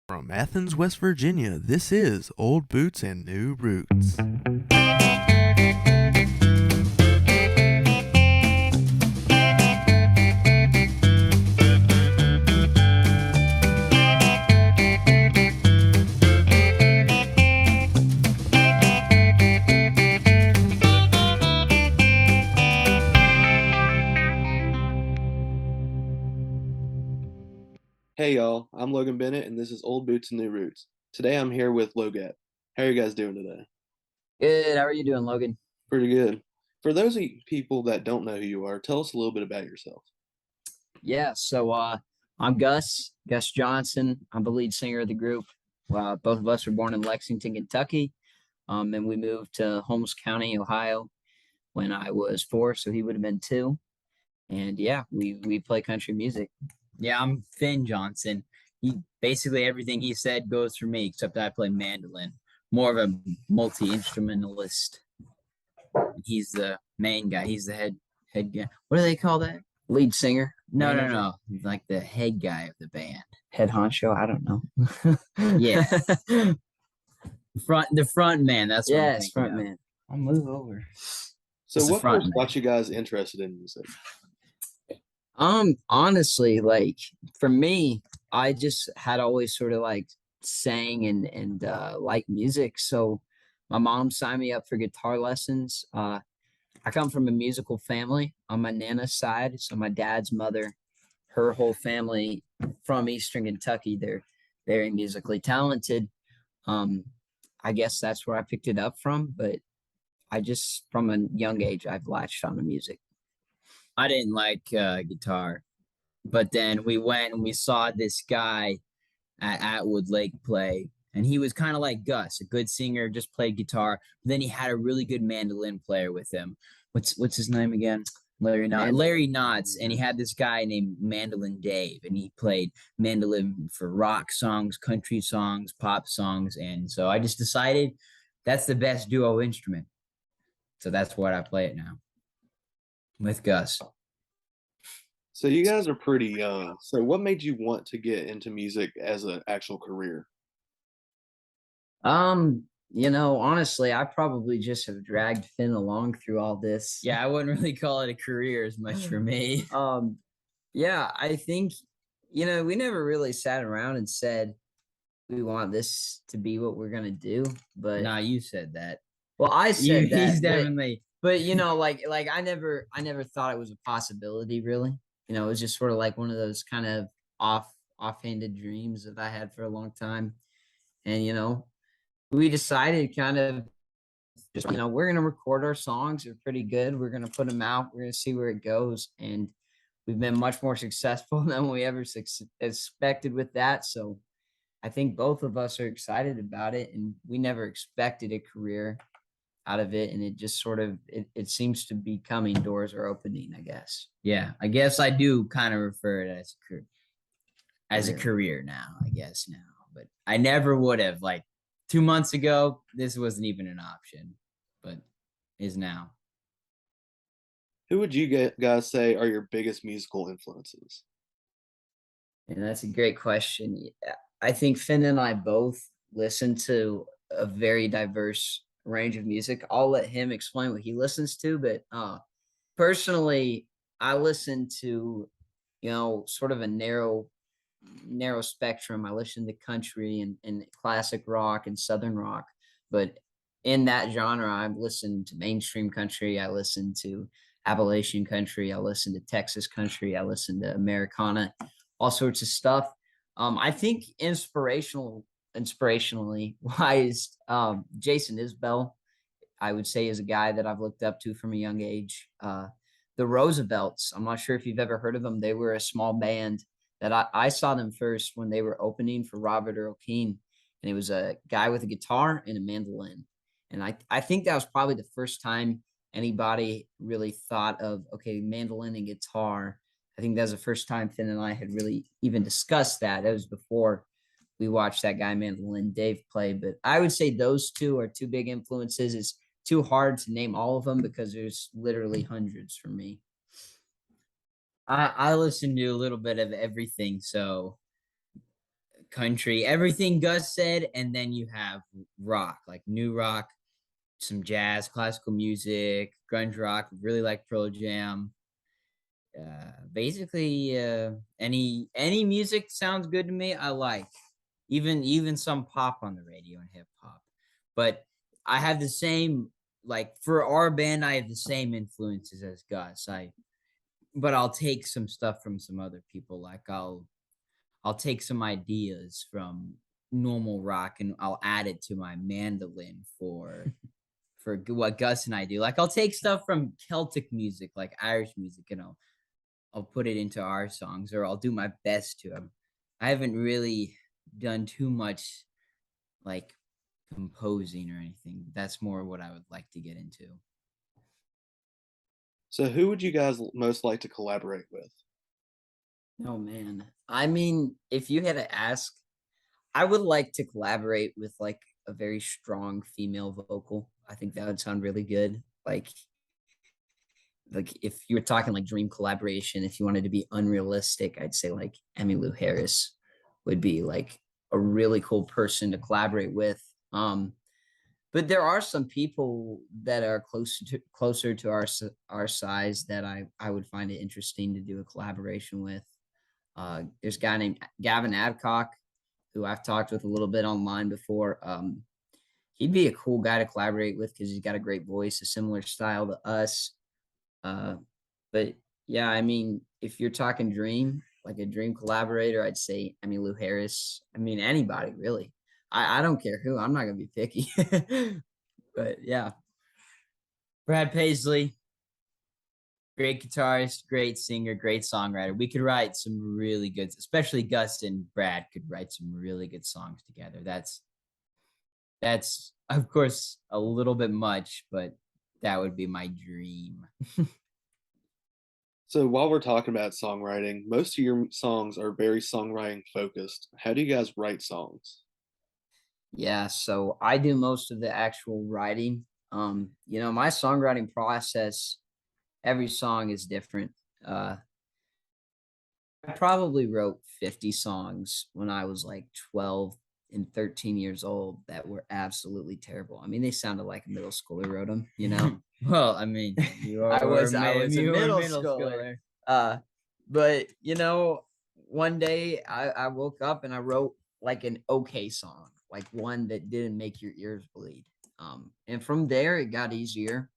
From Athens, West Virginia, this is Old Boots and New Roots. Hey y'all, I'm Logan Bennett and this is Old Boots and New Roots. Today I'm here with Logat. How are you guys doing today? Good. How are you doing, Logan? Pretty good. For those people that don't know who you are, tell us a little bit about yourself. Yeah, I'm Gus Johnson. I'm the lead singer of the group. Both of us were born in Lexington, Kentucky. And we moved to Holmes County, Ohio when I was 4, so he would have been 2. And yeah, we play country music. Yeah, I'm Finn Johnson. He basically everything he said goes for me, except I play mandolin. More of a multi-instrumentalist. He's the main guy. He's the head guy. What do they call that? Lead singer, No, no, manager, no. He's like the head guy of the band. head honcho. I don't know. Yeah. The front man. That's what I'm Yes, thinking front of. man. I'll move over. So It's the what front first man. got you guys interested in music? Honestly, like for me, I just had always sort of like sang and like music. So my mom signed me up for guitar lessons. I come from a musical family on my nana's side. So my dad's mother, her whole family from Eastern Kentucky, they're very musically talented. Um, I guess that's where I picked it up from, but I just from a young age I've latched on to music. I didn't like guitar, but then we went and we saw this guy at Atwood Lake play, and he was kind of like Gus, a good singer, just played guitar. Then he had a really good mandolin player with him. What's his name again? Larry Knotts, and he had this guy named Mandolin Dave, and he played mandolin for rock songs, country songs, pop songs, and so I just decided that's the best duo instrument. So that's what I play it now with Gus. So you guys are pretty young. So what made you want to get into music as an actual career? Honestly, I probably just have dragged Finn along through all this. Yeah, I wouldn't really call it a career as much for me. Yeah, I think, we never really sat around and said we want this to be what we're gonna do. But Nah, you said that. well, I said that, He's definitely. but like I never thought it was a possibility, really. It was just sort of like one of those kind of offhanded dreams that I had for a long time. And we decided kind of just we're going to record our songs. They're pretty good. We're going to put them out. We're going to see where it goes. And we've been much more successful than we ever expected with that. So I think both of us are excited about it, and we never expected a career out of it. And it just sort of, it seems to be coming. Doors are opening, I guess. Yeah, I guess I do kind of refer it as a career now, I guess now. But I never would have. Like 2 months ago, this wasn't even an option, but is now. Who would you guys say are your biggest musical influences? And that's a great question. Yeah, I think Finn and I both listen to a very diverse range of music. I'll let him explain what he listens to, but personally, I listen to, sort of a narrow spectrum. I listen to country and classic rock and southern rock, but in that genre, I listen to mainstream country. I listen to Appalachian country. I listen to Texas country. I listen to Americana, all sorts of stuff. I think inspirationally wise, Jason Isbell, I would say, is a guy that I've looked up to from a young age. The Roosevelts, I'm not sure if you've ever heard of them. They were a small band that I saw them first when they were opening for Robert Earl Keen. And it was a guy with a guitar and a mandolin. And I think that was probably the first time anybody really thought of, okay, mandolin and guitar. I think that was the first time Finn and I had really even discussed that. That was before we watched that guy Mandolin Dave play. But I would say those two are two big influences. It's too hard to name all of them because there's literally hundreds for me. I listen to a little bit of everything, so country, everything Gus said, and then you have rock, like new rock, some jazz, classical music, grunge rock. Really like Pearl Jam. Basically, any music sounds good to me. I like even some pop on the radio and hip hop. But I have the same like for our band, I have the same influences as Gus. But I'll take some stuff from some other people. Like I'll take some ideas from normal rock and I'll add it to my mandolin for what Gus and I do. Like I'll take stuff from Celtic music, like Irish music, and I'll put it into our songs, or I'll do my best to. I haven't really done too much like composing or anything. That's more what I would like to get into. So who would you guys most like to collaborate with? Oh man. I mean, if you had to ask, I would like to collaborate with like a very strong female vocal. I think that would sound really good. Like if you were talking like dream collaboration, if you wanted to be unrealistic, I'd say like Emmylou Harris would be like a really cool person to collaborate with. But there are some people that are closer to our size that I would find it interesting to do a collaboration with. There's a guy named Gavin Adcock who I've talked with a little bit online before. He'd be a cool guy to collaborate with because he's got a great voice, a similar style to us. Uh, but yeah, I mean, if you're talking dream, like a dream collaborator, I'd say Emmylou Harris. I mean, anybody really. I don't care who. I'm not gonna be picky. But yeah, Brad Paisley, great guitarist, great singer, great songwriter. We could write some really good, especially Gus and Brad could write some really good songs together. That's of course a little bit much, but that would be my dream. So while we're talking about songwriting, most of your songs are very songwriting focused. How do you guys write songs? Yeah, so I do most of the actual writing. My songwriting process, every song is different. Uh, I probably wrote 50 songs when I was like 12 and 13 years old that were absolutely terrible. I mean, they sounded like a middle schooler wrote them, you know? Well, I mean, I was a you were middle schooler. Uh, but one day I woke up and I wrote like an okay song, like one that didn't make your ears bleed. And from there it got easier.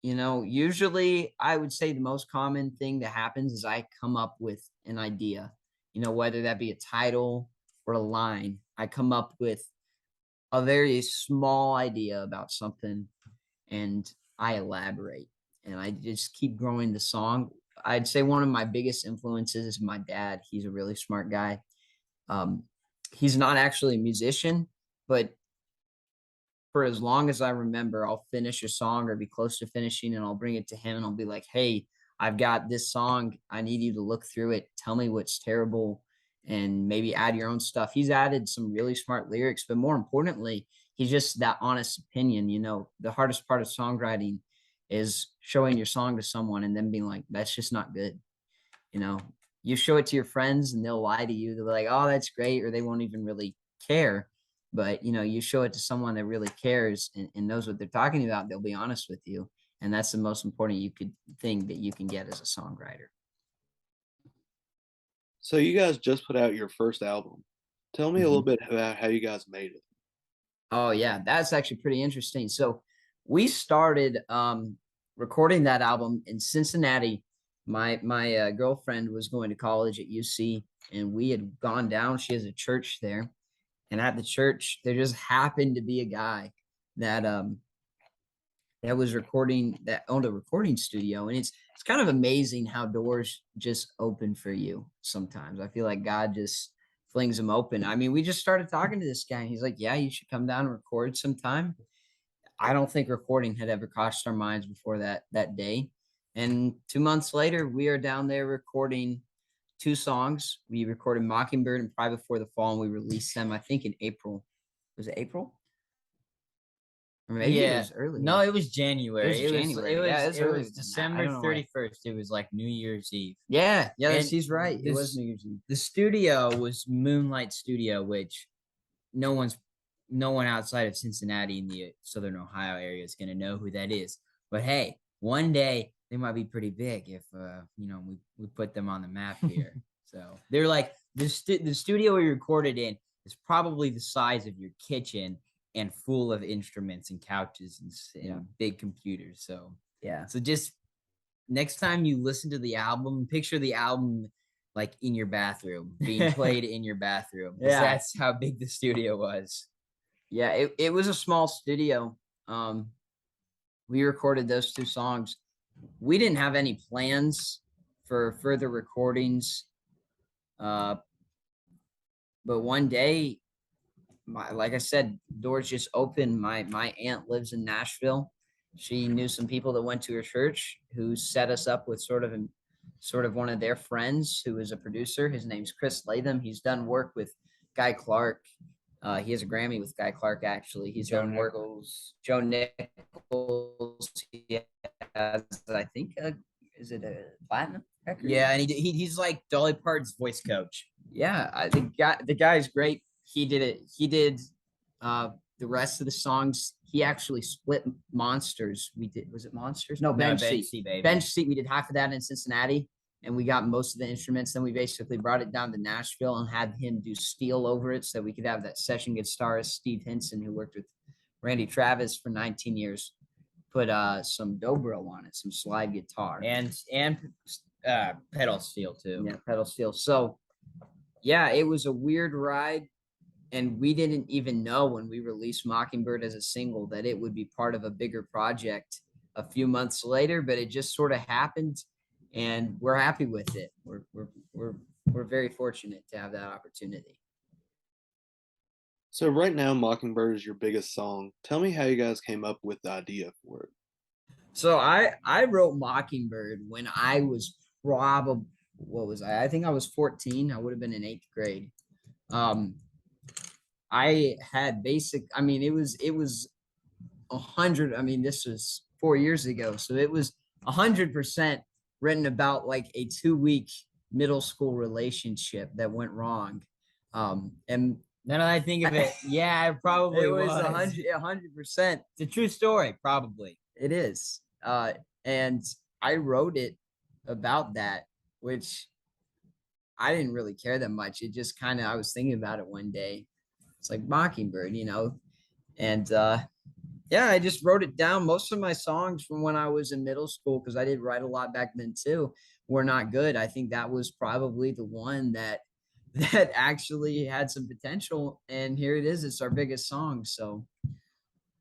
Usually I would say the most common thing that happens is I come up with an idea, whether that be a title or a line. I come up with a very small idea about something and I elaborate and I just keep growing the song. I'd say one of my biggest influences is my dad. He's a really smart guy. Um, he's not actually a musician, but for as long as I remember, I'll finish a song or be close to finishing and I'll bring it to him and I'll be like, hey, I've got this song. I need you to look through it. Tell me what's terrible and maybe add your own stuff. He's added some really smart lyrics, but more importantly, he's just that honest opinion. The hardest part of songwriting is showing your song to someone and then being like, that's just not good. You know, you show it to your friends and they'll lie to you. They'll be like, oh, that's great. Or they won't even really care. But, you show it to someone that really cares and knows what they're talking about. They'll be honest with you. And that's the most important thing that you can get as a songwriter. So you guys just put out your first album. Tell me a little Mhm. bit about how you guys made it. Oh yeah, that's actually pretty interesting. So we started recording that album in Cincinnati. My girlfriend was going to college at UC, and we had gone down. She has a church there, and at the church there just happened to be a guy that that was recording that owned a recording studio, and it's kind of amazing how doors just open for you sometimes. I feel like God just flings them open. I mean, we just started talking to this guy and he's like, yeah, you should come down and record sometime. I don't think recording had ever crossed our minds before that day. And 2 months later, we are down there recording two songs. We recorded Mockingbird and Pride Before the Fall, and we released them, I think, in April. Was it April? Or maybe it Yeah. was early. No, it was January. It was January. Yeah, it's it earlier was than that. I December don't know why. 31st. It was like New Year's Eve. Yeah, And he's right. It was this- New Year's Eve. The studio was Moonlight Studio, which no one outside of Cincinnati in the Southern Ohio area is going to know who that is. But hey, one day they might be pretty big if we put them on the map here. So they're like the studio we recorded in is probably the size of your kitchen and full of instruments and couches and big computers. So just next time you listen to the album, picture the album like in your bathroom, being played in your bathroom. 'Cause that's how big the studio was. Yeah, it was a small studio. We recorded those 2 songs. We didn't have any plans for further recordings. But one day, like I said, doors just opened. My aunt lives in Nashville. She knew some people that went to her church who set us up with sort of one of their friends who is a producer. His name's Chris Latham. He's done work with Guy Clark. He has a Grammy with Guy Clark, actually. He's done work. Joe Nichols. He has, I think, is it a platinum record? Yeah, and he's like Dolly Parton's voice coach. Yeah, I think the guy's great. He did it. He did the rest of the songs. He actually split Monsters. Was it Monsters? No, Bench Seat. Baby. Bench Seat. We did half of that in Cincinnati, and we got most of the instruments. Then we basically brought it down to Nashville and had him do steel over it so we could have that session guitarist Steve Hinson, who worked with Randy Travis for 19 years, put some dobro on it, some slide guitar, and pedal steel too. Yeah, pedal steel. So yeah, it was a weird ride. And we didn't even know when we released Mockingbird as a single that it would be part of a bigger project a few months later, but it just sort of happened, and we're happy with it. We're very fortunate to have that opportunity. So right now, Mockingbird is your biggest song. Tell me how you guys came up with the idea for it. So I wrote Mockingbird when I was probably, what was I? I think I was 14. I would have been in 8th grade. I had it was 100. I mean, this was 4 years ago. So it was 100% written about like a 2-week middle school relationship that went wrong. And now that I think of it, yeah, it probably it was 100%. It's a true story, probably. It is. And I wrote it about that, which I didn't really care that much. It just I was thinking about it one day. It's like Mockingbird, and I just wrote it down. Most of my songs from when I was in middle school, because I did write a lot back then too, were not good. I think that was probably the one that actually had some potential, and here it is. It's our biggest song. So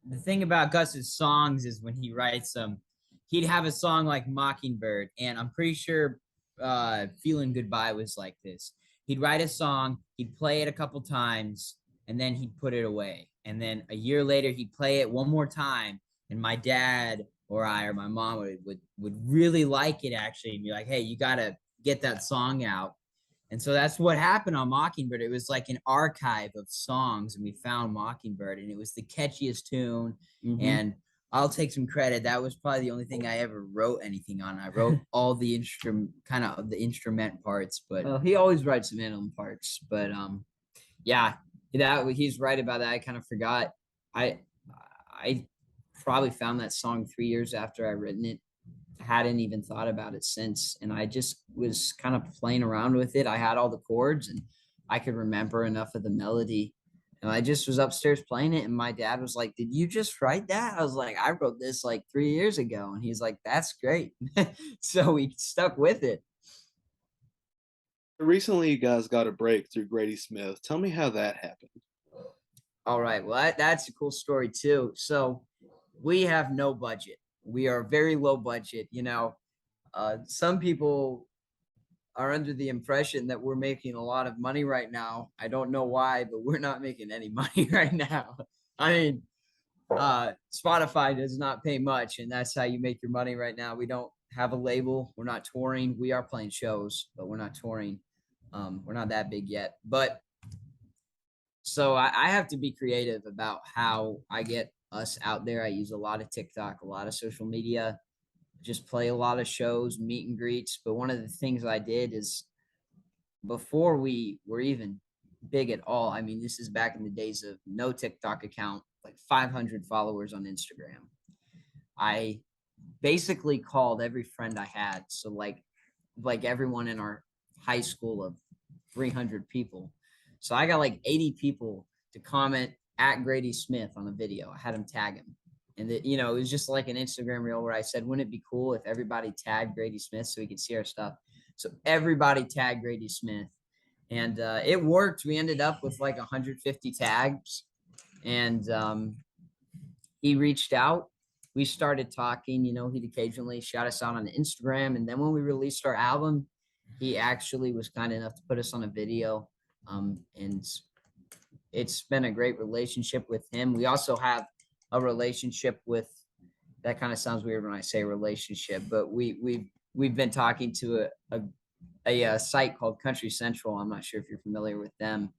the thing about Gus's songs is when he writes them, he'd have a song like Mockingbird, and I'm pretty sure Feeling Goodbye was like this. He'd write a song, he'd play it a couple times, and then he'd put it away. And then a year later, he'd play it one more time, and my dad or I or my mom would really like it, actually, and be like, hey, you got to get that song out. And so that's what happened on Mockingbird. It was like an archive of songs, and we found Mockingbird, and it was the catchiest tune. Mhm. And I'll take some credit. That was probably the only thing I ever wrote anything on. I wrote all the instrument parts, but well, he always writes some instrument parts. But he's right about that. I kind of forgot. I probably found that song 3 years after I written it. Hadn't even thought about it since, and I just was kind of playing around with it. I had all the chords, and I could remember enough of the melody, and I just was upstairs playing it, and my dad was like, did you just write that? I was like, I wrote this like 3 years ago. And he's like, that's great. So we stuck with it. Recently, you guys got a break through Grady Smith. Tell me how that happened. All right. Well, that's a cool story too. So we have no budget. We are very low budget. Some people are under the impression that we're making a lot of money right now. I don't know why, but we're not making any money right now. I mean, Spotify does not pay much, and that's how you make your money right now. We don't have a label. We're not touring. We are playing shows, but we're not touring. We're not that big yet. But so I have to be creative about how I get us out there. I use a lot of TikTok, a lot of social media, just play a lot of shows, meet and greets. But one of the things I did is before we were even big at all, I mean, this is back in the days of no TikTok account, like 500 followers on Instagram. I basically called every friend I had. So like everyone in our high school of 300 people. So I got like 80 people to comment at Grady Smith on a video. I had him tag him. And that, you know, it was just like an Instagram reel where I said, wouldn't it be cool if everybody tagged Grady Smith so we could see our stuff? So everybody tagged Grady Smith. And it worked. We ended up with like 150 tags. And he reached out. We started talking, you know, he'd occasionally shout us out on Instagram. And then when we released our album, he actually was kind enough to put us on a video. And it's been a great relationship with him. We also have a relationship with, that kind of sounds weird when I say relationship, but we've been talking to a site called Country Central. I'm not sure if you're familiar with them.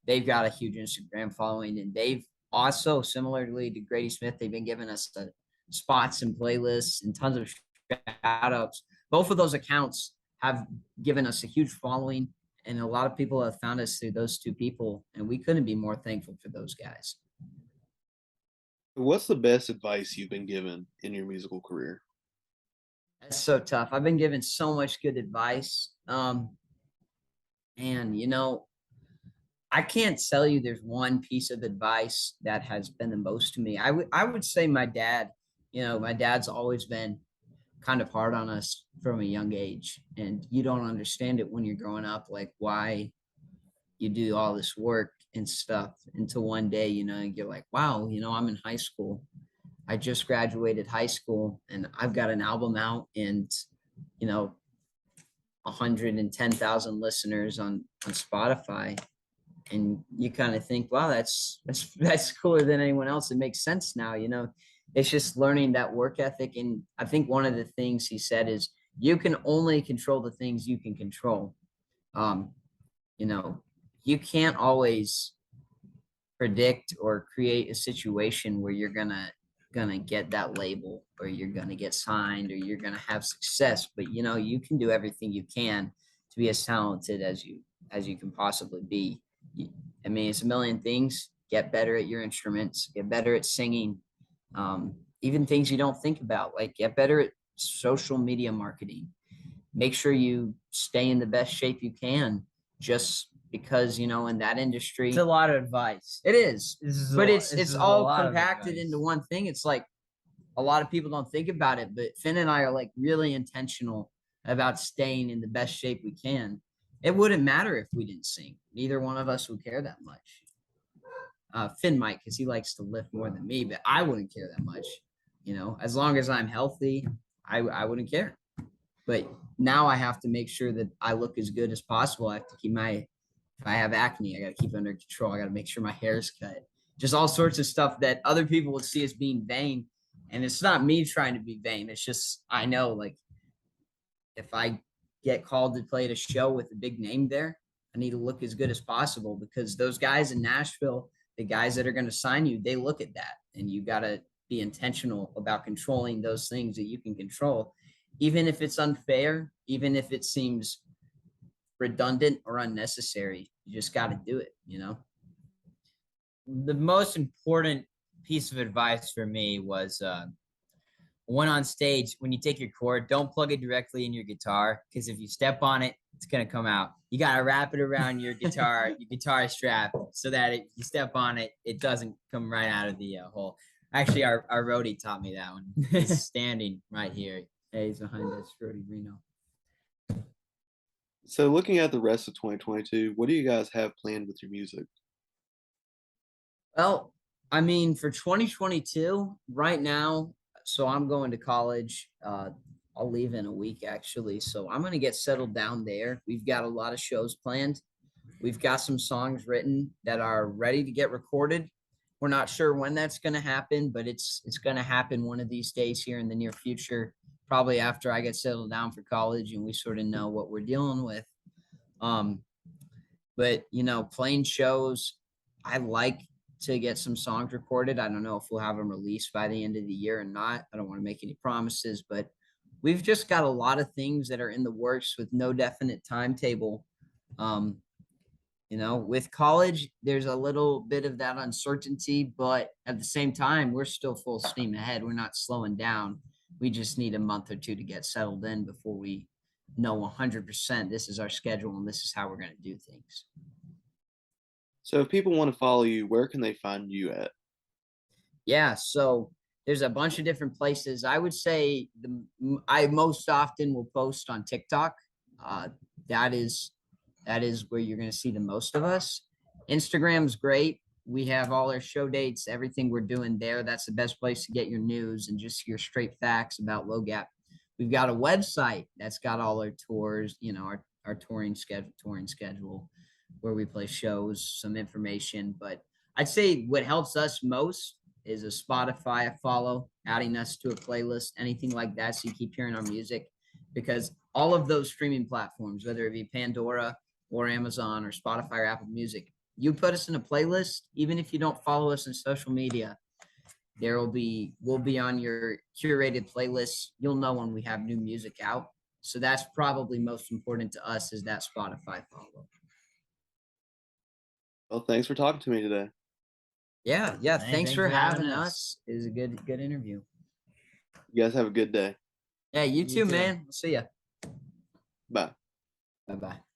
They've got a huge Instagram following, and they've also, similarly to Grady Smith, they've been giving us the spots and playlists and tons of shout outs. Both of those accounts have given us a huge following, and a lot of people have found us through those two people, and we couldn't be more thankful for those guys. What's the best advice you've been given in your musical career? That's so tough. I've been given so much good advice. And you know, I can't tell you there's one piece of advice that has been the most to me. I would say my dad, you know, my dad's always been kind of hard on us from a young age. And you don't understand it when you're growing up, like why you do all this work and stuff until one day, you know, you're like, wow, you know, I'm in high school. I just graduated high school and I've got an album out and, you know, 110,000 listeners on Spotify. And you kind of think, wow, that's cooler than anyone else. It makes sense now, you know. It's just learning that work ethic. And I think one of the things he said is you can only control the things you can control. You know, you can't always predict or create a situation where you're gonna get that label or you're gonna get signed or you're gonna have success. But you know, you can do everything you can to be as talented as you can possibly be. I mean, it's a million things. Get better at your instruments, get better at singing, even things you don't think about, like get better at social media marketing. Make sure you stay in the best shape you can, just because, you know, in that industry, It's a lot of advice. it is, but it's all lot of compacted advice. into one thing. It's like a lot of people don't think about it, but Finn and I are like really intentional about staying in the best shape we can. It wouldn't matter if we didn't sing. Neither one of us would care that much. Finn might, because he likes to lift more than me, but I wouldn't care that much. You know, as long as I'm healthy, I wouldn't care. But now I have to make sure that I look as good as possible. I have to keep if I have acne, I got to keep it under control. I got to make sure my hair is cut. Just all sorts of stuff that other people would see as being vain. And it's not me trying to be vain. It's just, I know, like, if I get called to play at a show with a big name there, I need to look as good as possible, because those guys in Nashville, the guys that are going to sign you, they look at that, and you got to be intentional about controlling those things that you can control, even if it's unfair, even if it seems redundant or unnecessary. You just got to do it, you know. The most important piece of advice for me was when on stage, when you take your chord, don't plug it directly in your guitar, because if you step on it, it's going to come out. You got to wrap it around your guitar, your guitar strap, so that if you step on it, it doesn't come right out of the hole. Actually, our roadie taught me that one. He's standing right here. Yeah, he's behind us, Brody Reno. So, looking at the rest of 2022, what do you guys have planned with your music? Well, I mean, for 2022, right now, so I'm going to college. I'll leave in a week, actually. So I'm going to get settled down there. We've got a lot of shows planned. We've got some songs written that are ready to get recorded. We're not sure when that's going to happen, but it's going to happen one of these days here in the near future, probably after I get settled down for college and we sort of know what we're dealing with. But, you know, playing shows, I like to get some songs recorded. I don't know if we'll have them released by the end of the year or not. I don't want to make any promises, but we've just got a lot of things that are in the works with no definite timetable. With college, there's a little bit of that uncertainty, but at the same time, we're still full steam ahead. We're not slowing down. We just need a month or two to get settled in before we know 100% this is our schedule and this is how we're going to do things. So if people want to follow you, where can they find you at? Yeah, so there's a bunch of different places. I would say I most often will post on TikTok. That is where you're going to see the most of us. Instagram's great. We have all our show dates, everything we're doing there. That's the best place to get your news and just your straight facts about Low Gap. We've got a website that's got all our tours, our touring schedule, where we play shows, some information. But I'd say what helps us most is a Spotify follow, adding us to a playlist, anything like that, so you keep hearing our music. Because all of those streaming platforms, whether it be Pandora or Amazon or Spotify or Apple Music, you put us in a playlist, even if you don't follow us on social media, we'll be on your curated playlist. You'll know when we have new music out. So that's probably most important to us, is that Spotify follow. Well, thanks for talking to me today. Yeah. Hey, Thanks for having us. It was a good interview. You guys have a good day. Yeah, you too, too. man. We'll see ya. Bye. Bye-bye.